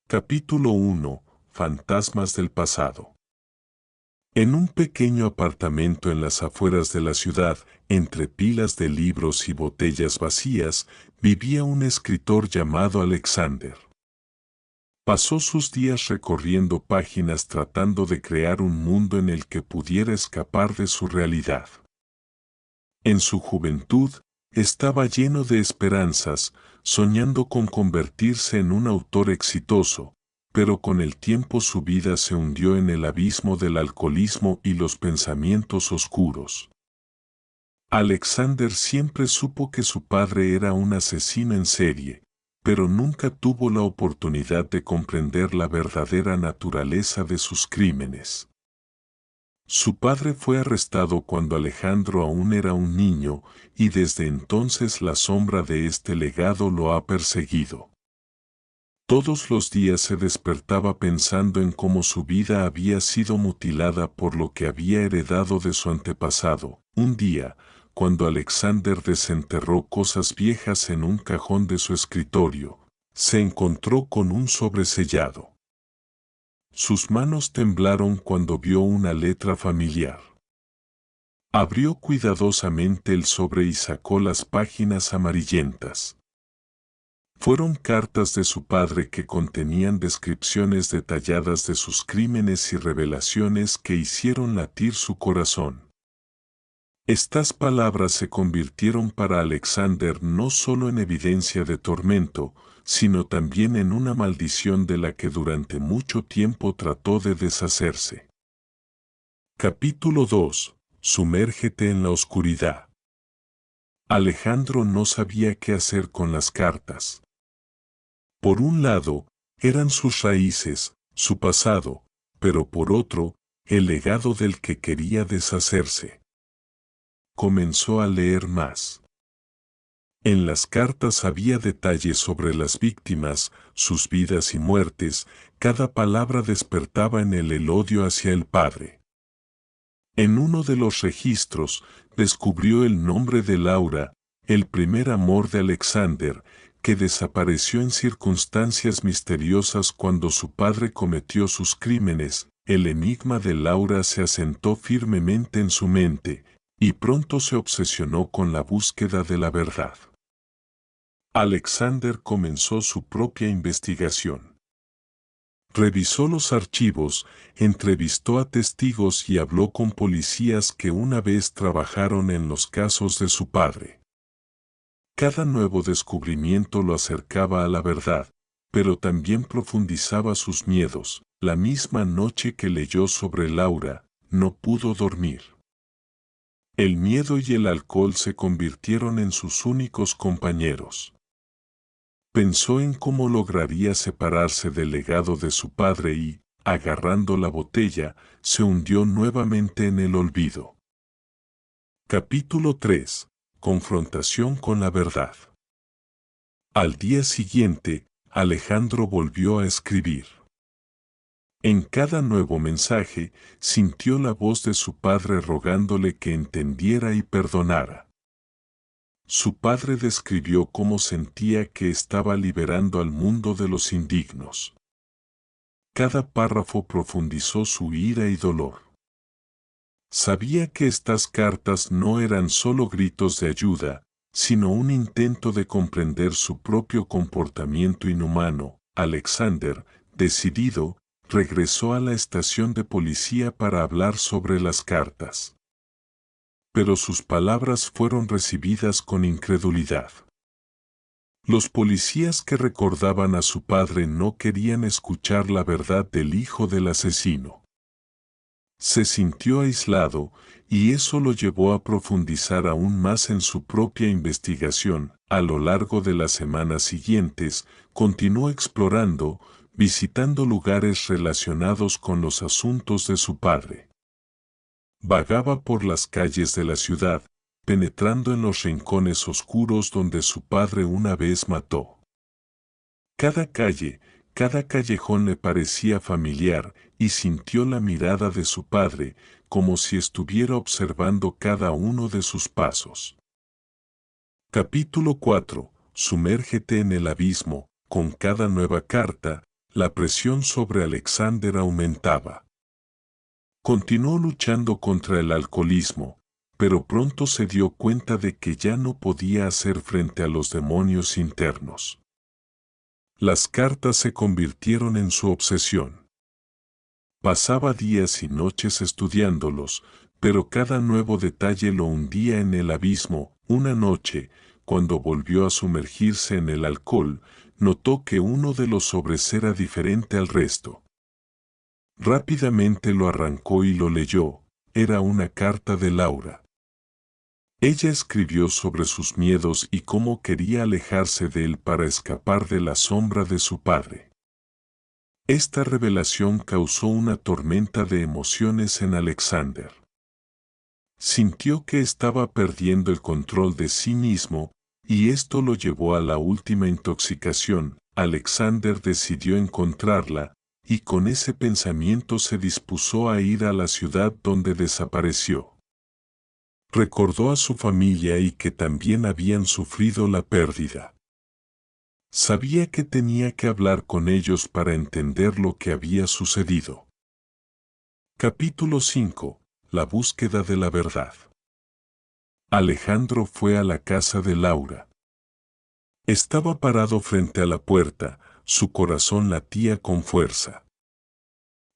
Capítulo 1. Fantasmas del pasado. En un pequeño apartamento en las afueras de la ciudad, entre pilas de libros y botellas vacías, vivía un escritor llamado Alexander. Pasó sus días recorriendo páginas tratando de crear un mundo en el que pudiera escapar de su realidad. En su juventud, estaba lleno de esperanzas, soñando con convertirse en un autor exitoso, pero con el tiempo su vida se hundió en el abismo del alcoholismo y los pensamientos oscuros. Alexander siempre supo que su padre era un asesino en serie, pero nunca tuvo la oportunidad de comprender la verdadera naturaleza de sus crímenes. Su padre fue arrestado cuando Alejandro aún era un niño, y desde entonces la sombra de este legado lo ha perseguido. Todos los días se despertaba pensando en cómo su vida había sido mutilada por lo que había heredado de su antepasado. Un día, cuando Alexander desenterró cosas viejas en un cajón de su escritorio, se encontró con un sobre sellado. Sus manos temblaron cuando vio una letra familiar. Abrió cuidadosamente el sobre y sacó las páginas amarillentas. Fueron cartas de su padre que contenían descripciones detalladas de sus crímenes y revelaciones que hicieron latir su corazón. Estas palabras se convirtieron para Alexander no solo en evidencia de tormento, sino también en una maldición de la que durante mucho tiempo trató de deshacerse. Capítulo 2. Sumérgete en la oscuridad. Alejandro no sabía qué hacer con las cartas. Por un lado, eran sus raíces, su pasado, pero por otro, el legado del que quería deshacerse. Comenzó a leer más. En las cartas había detalles sobre las víctimas, sus vidas y muertes, cada palabra despertaba en él el odio hacia el padre. En uno de los registros, descubrió el nombre de Laura, el primer amor de Alexander, que desapareció en circunstancias misteriosas cuando su padre cometió sus crímenes. El enigma de Laura se asentó firmemente en su mente, y pronto se obsesionó con la búsqueda de la verdad. Alexander comenzó su propia investigación. Revisó los archivos, entrevistó a testigos y habló con policías que una vez trabajaron en los casos de su padre. Cada nuevo descubrimiento lo acercaba a la verdad, pero también profundizaba sus miedos. La misma noche que leyó sobre Laura, no pudo dormir. El miedo y el alcohol se convirtieron en sus únicos compañeros. Pensó en cómo lograría separarse del legado de su padre y, agarrando la botella, se hundió nuevamente en el olvido. Capítulo 3. Confrontación con la verdad. Al día siguiente, Alejandro volvió a escribir. En cada nuevo mensaje, sintió la voz de su padre rogándole que entendiera y perdonara. Su padre describió cómo sentía que estaba liberando al mundo de los indignos. Cada párrafo profundizó su ira y dolor. Sabía que estas cartas no eran solo gritos de ayuda, sino un intento de comprender su propio comportamiento inhumano. Alexander, decidido, regresó a la estación de policía para hablar sobre las cartas. Pero sus palabras fueron recibidas con incredulidad. Los policías que recordaban a su padre no querían escuchar la verdad del hijo del asesino. Se sintió aislado, y eso lo llevó a profundizar aún más en su propia investigación. A lo largo de las semanas siguientes, continuó explorando, visitando lugares relacionados con los asuntos de su padre. Vagaba por las calles de la ciudad, penetrando en los rincones oscuros donde su padre una vez mató. Cada calle, cada callejón le parecía familiar, y sintió la mirada de su padre, como si estuviera observando cada uno de sus pasos. Capítulo 4. Sumérgete en el abismo. Con cada nueva carta, la presión sobre Alexander aumentaba. Continuó luchando contra el alcoholismo, pero pronto se dio cuenta de que ya no podía hacer frente a los demonios internos. Las cartas se convirtieron en su obsesión. Pasaba días y noches estudiándolos, pero cada nuevo detalle lo hundía en el abismo. Una noche, cuando volvió a sumergirse en el alcohol, notó que uno de los sobres era diferente al resto. Rápidamente lo arrancó y lo leyó. Era una carta de Laura. Ella escribió sobre sus miedos y cómo quería alejarse de él para escapar de la sombra de su padre. Esta revelación causó una tormenta de emociones en Alexander. Sintió que estaba perdiendo el control de sí mismo, y esto lo llevó a la última intoxicación. Alexander decidió encontrarla, y con ese pensamiento se dispuso a ir a la ciudad donde desapareció. Recordó a su familia y que también habían sufrido la pérdida. Sabía que tenía que hablar con ellos para entender lo que había sucedido. Capítulo 5. La búsqueda de la verdad. Alejandro fue a la casa de Laura. Estaba parado frente a la puerta, su corazón latía con fuerza.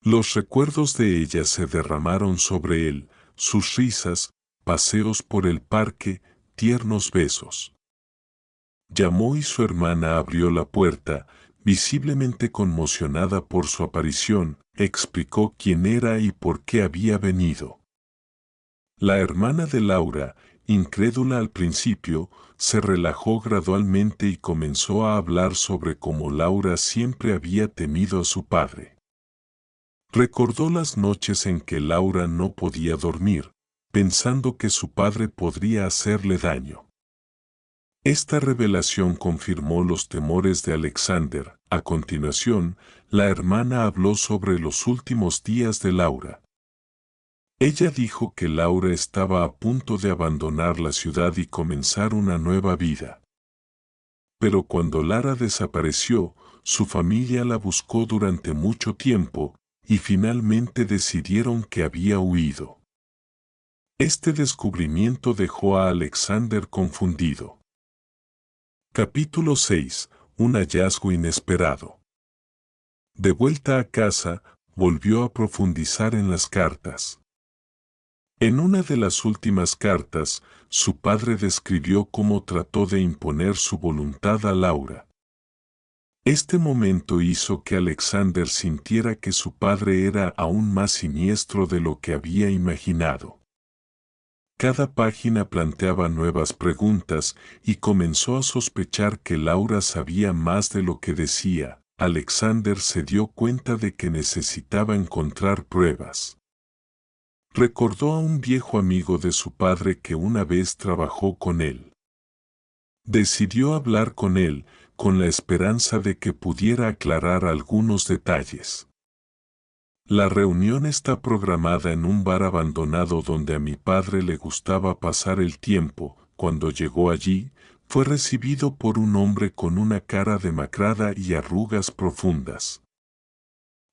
Los recuerdos de ella se derramaron sobre él, sus risas, paseos por el parque, tiernos besos. Llamó y su hermana abrió la puerta, visiblemente conmocionada por su aparición, explicó quién era y por qué había venido. La hermana de Laura, incrédula al principio, se relajó gradualmente y comenzó a hablar sobre cómo Laura siempre había temido a su padre. Recordó las noches en que Laura no podía dormir, pensando que su padre podría hacerle daño. Esta revelación confirmó los temores de Alexander. A continuación, la hermana habló sobre los últimos días de Laura. Ella dijo que Laura estaba a punto de abandonar la ciudad y comenzar una nueva vida. Pero cuando Lara desapareció, su familia la buscó durante mucho tiempo, y finalmente decidieron que había huido. Este descubrimiento dejó a Alexander confundido. Capítulo 6. Un hallazgo inesperado. De vuelta a casa, volvió a profundizar en las cartas. En una de las últimas cartas, su padre describió cómo trató de imponer su voluntad a Laura. Este momento hizo que Alexander sintiera que su padre era aún más siniestro de lo que había imaginado. Cada página planteaba nuevas preguntas y comenzó a sospechar que Laura sabía más de lo que decía. Alexander se dio cuenta de que necesitaba encontrar pruebas. Recordó a un viejo amigo de su padre que una vez trabajó con él. Decidió hablar con él, con la esperanza de que pudiera aclarar algunos detalles. La reunión está programada en un bar abandonado donde a mi padre le gustaba pasar el tiempo. Cuando llegó allí, fue recibido por un hombre con una cara demacrada y arrugas profundas.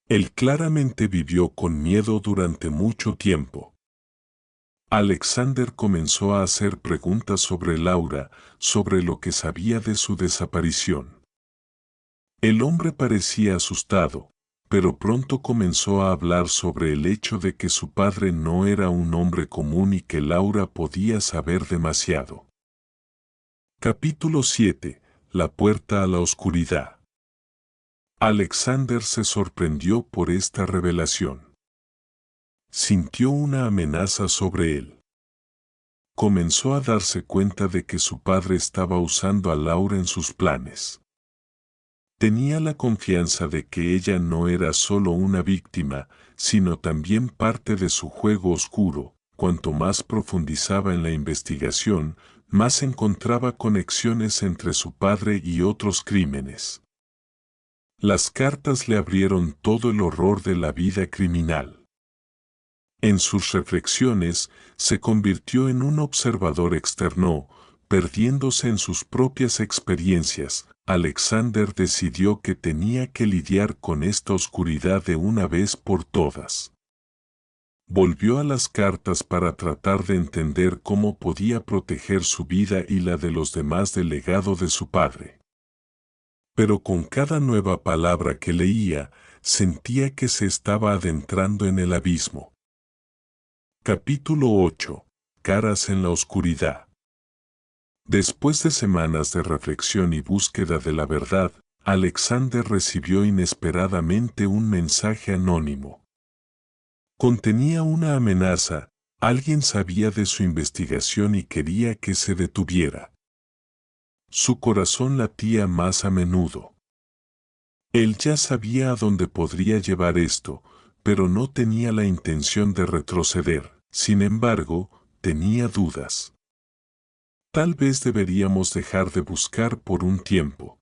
Él claramente vivió con miedo durante mucho tiempo. Alexander comenzó a hacer preguntas sobre Laura, sobre lo que sabía de su desaparición. El hombre parecía asustado, pero pronto comenzó a hablar sobre el hecho de que su padre no era un hombre común y que Laura podía saber demasiado. Capítulo 7. La puerta a la oscuridad. Alexander se sorprendió por esta revelación. Sintió una amenaza sobre él. Comenzó a darse cuenta de que su padre estaba usando a Laura en sus planes. Tenía la confianza de que ella no era solo una víctima, sino también parte de su juego oscuro. Cuanto más profundizaba en la investigación, más encontraba conexiones entre su padre y otros crímenes. Las cartas le abrieron todo el horror de la vida criminal. En sus reflexiones, se convirtió en un observador externo, perdiéndose en sus propias experiencias, Alexander decidió que tenía que lidiar con esta oscuridad de una vez por todas. Volvió a las cartas para tratar de entender cómo podía proteger su vida y la de los demás del legado de su padre. Pero con cada nueva palabra que leía, sentía que se estaba adentrando en el abismo. Capítulo 8. Caras en la oscuridad. Después de semanas de reflexión y búsqueda de la verdad, Alexander recibió inesperadamente un mensaje anónimo. Contenía una amenaza, alguien sabía de su investigación y quería que se detuviera. Su corazón latía más a menudo. Él ya sabía a dónde podría llevar esto, pero no tenía la intención de retroceder. Sin embargo, tenía dudas. Tal vez deberíamos dejar de buscar por un tiempo.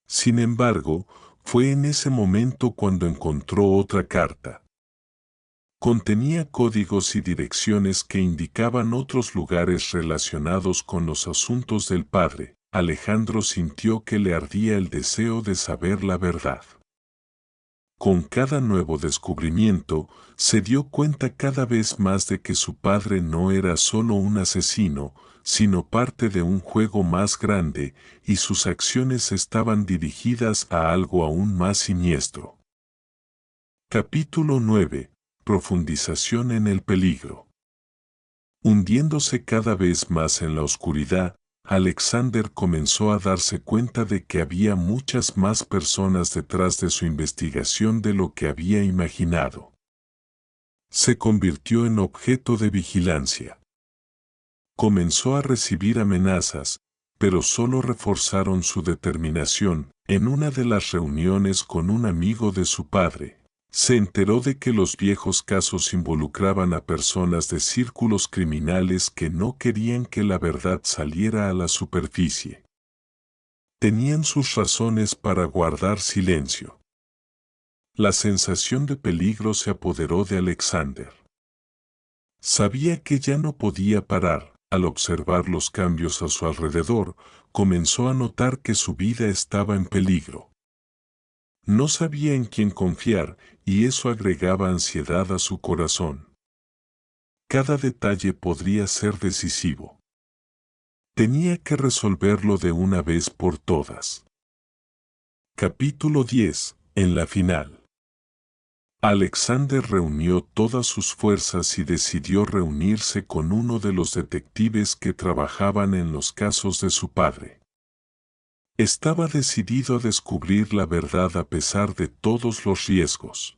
Sin embargo, fue en ese momento cuando encontró otra carta. Contenía códigos y direcciones que indicaban otros lugares relacionados con los asuntos del padre. Alejandro sintió que le ardía el deseo de saber la verdad. Con cada nuevo descubrimiento, se dio cuenta cada vez más de que su padre no era solo un asesino, sino parte de un juego más grande, y sus acciones estaban dirigidas a algo aún más siniestro. Capítulo 9. Profundización en el peligro. Hundiéndose cada vez más en la oscuridad, Alexander comenzó a darse cuenta de que había muchas más personas detrás de su investigación de lo que había imaginado. Se convirtió en objeto de vigilancia. Comenzó a recibir amenazas, pero solo reforzaron su determinación. En una de las reuniones con un amigo de su padre, se enteró de que los viejos casos involucraban a personas de círculos criminales que no querían que la verdad saliera a la superficie. Tenían sus razones para guardar silencio. La sensación de peligro se apoderó de Alexander. Sabía que ya no podía parar. Al observar los cambios a su alrededor, comenzó a notar que su vida estaba en peligro. No sabía en quién confiar, y eso agregaba ansiedad a su corazón. Cada detalle podría ser decisivo. Tenía que resolverlo de una vez por todas. Capítulo 10. En la final. Alexander reunió todas sus fuerzas y decidió reunirse con uno de los detectives que trabajaban en los casos de su padre. Estaba decidido a descubrir la verdad a pesar de todos los riesgos.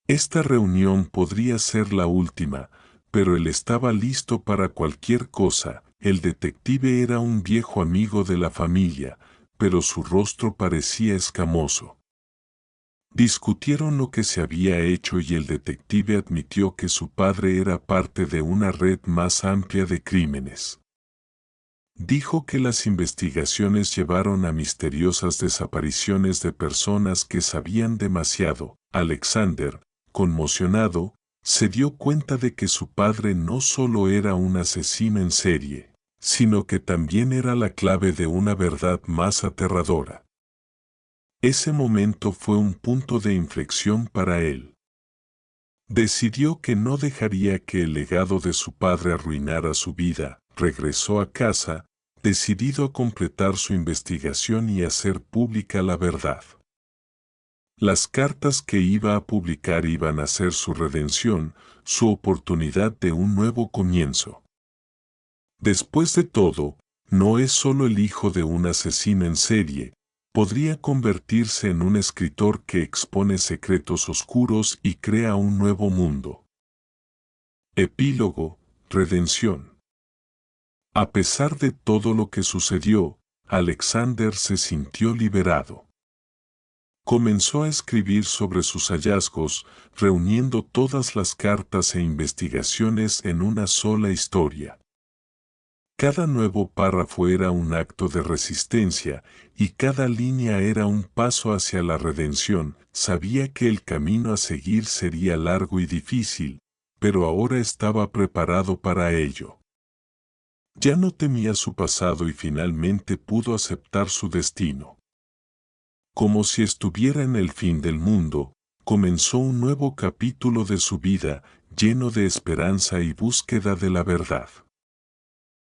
Esta reunión podría ser la última, pero él estaba listo para cualquier cosa. El detective era un viejo amigo de la familia, pero su rostro parecía escamoso. Discutieron lo que se había hecho y el detective admitió que su padre era parte de una red más amplia de crímenes. Dijo que las investigaciones llevaron a misteriosas desapariciones de personas que sabían demasiado. Alexander, conmocionado, se dio cuenta de que su padre no solo era un asesino en serie, sino que también era la clave de una verdad más aterradora. Ese momento fue un punto de inflexión para él. Decidió que no dejaría que el legado de su padre arruinara su vida. Regresó a casa, decidido a completar su investigación y hacer pública la verdad. Las cartas que iba a publicar iban a ser su redención, su oportunidad de un nuevo comienzo. Después de todo, no es solo el hijo de un asesino en serie, podría convertirse en un escritor que expone secretos oscuros y crea un nuevo mundo. Epílogo, redención. A pesar de todo lo que sucedió, Alexander se sintió liberado. Comenzó a escribir sobre sus hallazgos, reuniendo todas las cartas e investigaciones en una sola historia. Cada nuevo párrafo era un acto de resistencia, y cada línea era un paso hacia la redención. Sabía que el camino a seguir sería largo y difícil, pero ahora estaba preparado para ello. Ya no temía su pasado y finalmente pudo aceptar su destino. Como si estuviera en el fin del mundo, comenzó un nuevo capítulo de su vida, lleno de esperanza y búsqueda de la verdad.